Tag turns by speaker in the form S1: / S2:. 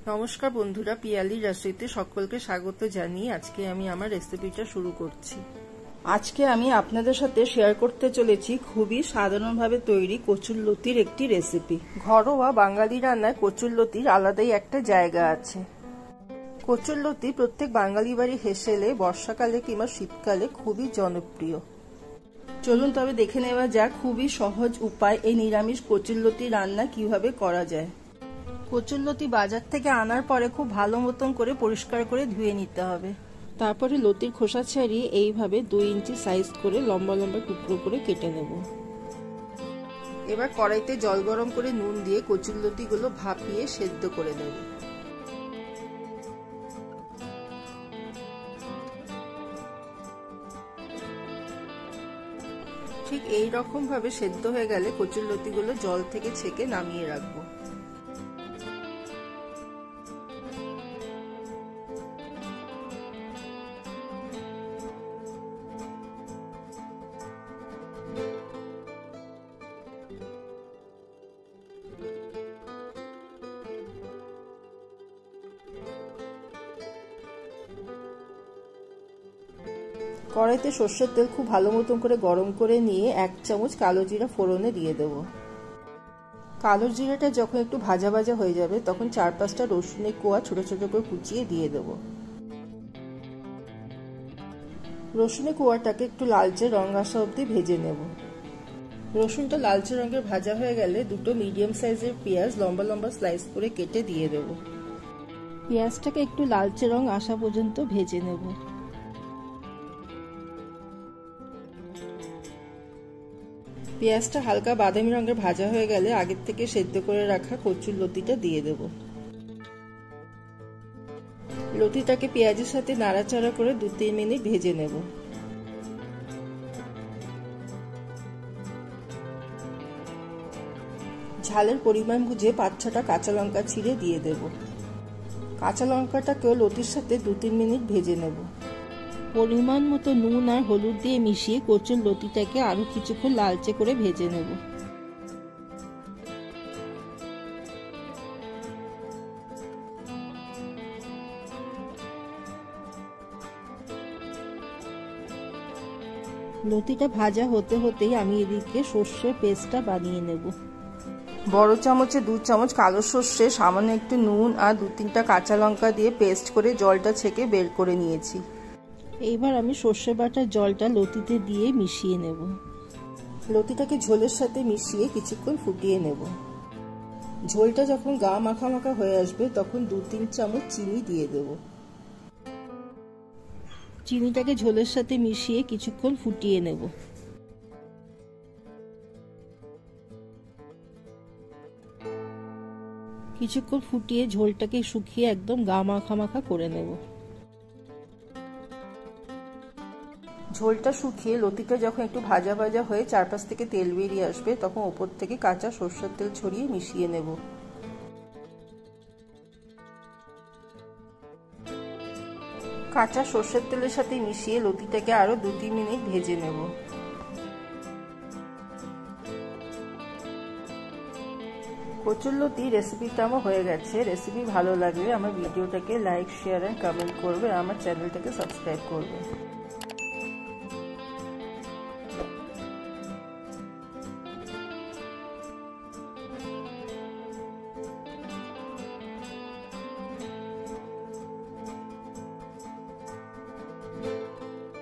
S1: নমস্কার বন্ধুরা, পিয়ালির রেসিপিতে সকলকে স্বাগত জানিয়ে আজকে আমি আমার রেসিপিটা শুরু করছি। আজকে আমি আপনাদের সাথে শেয়ার করতে চলেছি খুবই সাধারণভাবে তৈরি কচুরলতির একটি রেসিপি। ঘরোয়া বাঙালি রান্নায় কচুরলতির আলাদাই একটা জায়গা আছে। কচুরলতি প্রত্যেক বাঙালি বাড়ি হেসেলে বর্ষাকালে কিংবা শীতকালে খুবই জনপ্রিয়। চলুন তবে দেখে নেওয়া যাক খুবই সহজ উপায় এই নিরামিষ কচুরলতি রান্না কিভাবে করা যায়। কচুরলতি বাজার থেকে আনার পরে খুব ভালো মতন করে পরিষ্কার করে ধুয়ে নিতে হবে। তারপরে লতির খোসা ছাড়িয়ে এইভাবে 2 ইঞ্চি সাইজ করে লম্বা লম্বা টুকরো করে কেটে নেব। এবার কড়াইতে জল গরম করে নুন দিয়ে কচুরলতিগুলো ভাপিয়ে সেদ্ধ করে নেব। ঠিক এই রকম ভাবে সেদ্ধ হয়ে গেলে কচুরলতিগুলো জল থেকে ছেঁকে নামিয়ে রাখবো। কড়াইতে সর্ষের তেল খুব ভালো মতন করে গরম করে নিয়ে 1 চামচ কালো জিরা ফোড়নে দিয়ে দেব। কালো জিরাটা যখন একটু ভাজা ভাজা হয়ে যাবে তখন 4-5টা রসুনের কোয়া ছোট ছোট করে কুচিয়ে দিয়ে দেব। রসুনের কোয়াটাকে একটু লালচে রং আসা অবধি ভেজে নেব। রসুনটা লালচে রঙের ভাজা হয়ে গেলে 2টো মিডিয়াম সাইজের পেঁয়াজ লম্বা লম্বা স্লাইস করে কেটে দিয়ে দেব। পেঁয়াজটাকে একটু লালচে রং আসা পর্যন্ত ভেজে নেব। পেঁয়াজটা হালকা বাদামি রঙের ভাজা হয়ে গেলে আগের থেকে সেদ্ধ করে রাখা কচুরলতিটা দিয়ে দেব। লতিটাকে পেঁয়াজের সাথে নাড়াচাড়া করে 2-3 মিনিট ভেজে নেব। ঝালের পরিমাণ বুঝে 5-6টা কাঁচা লঙ্কা ছিঁড়ে দিয়ে দেব। কাঁচা লঙ্কাটাকেও লতির সাথে 2-3 মিনিট ভেজে নেব। পরিমাণ মতো নুন আর হলুদ দিয়ে মিশিয়ে কচুরলতিটাকে আরো কিছুক্ষণ লালচে করে ভেজে নেব। লতিটা ভাজা হতে হতেই আমি এদিকে সর্ষের পেস্টটা বানিয়ে নেব। বড় চামচে 2 চামচ কালো সর্ষে, সামান্য একটু নুন আর 2-3টা কাঁচা লঙ্কা দিয়ে পেস্ট করে জলটা ছেঁকে বের করে নিয়েছি। এইবার আমি সর্ষে বাটার জলটা লতিতে দিয়ে মিশিয়ে নেব। লতিটাকে ঝোলের সাথে মিশিয়ে কিছুক্ষণ ফুটিয়ে নেব। ঝোলটা যখন গা মাখা মাখা হয়ে আসবে তখন 2-3 চামচ চিনি দিয়ে দেব। চিনিটাকে ঝোলের সাথে মিশিয়ে কিছুক্ষণ ফুটিয়ে নেব। কিছুক্ষণ ফুটিয়ে ঝোলটাকে শুকিয়ে একদম গা মাখা মাখা করে নেব। ঝোলটা শুকিয়ে লতিটা যখন একটু ভাজা ভাজা হয়ে 4-5 থেকে তেল বেরিয়ে আসবে তখন ওপর থেকে কাঁচা সরষের তেল ছড়িয়ে মিশিয়ে নেব। কাঁচা সরষের তেলের সাথে মিশিয়ে লতিটাকে আরো 2-3 মিনিট ভেজে নেব। কচুরলতি রেসিপিটা আমার হয়ে গেছে। রেসিপি ভালো লাগলে আমার ভিডিওটাকে লাইক, শেয়ার এন্ড কমেন্ট করবে, আমার চ্যানেলটাকে সাবস্ক্রাইব করবে।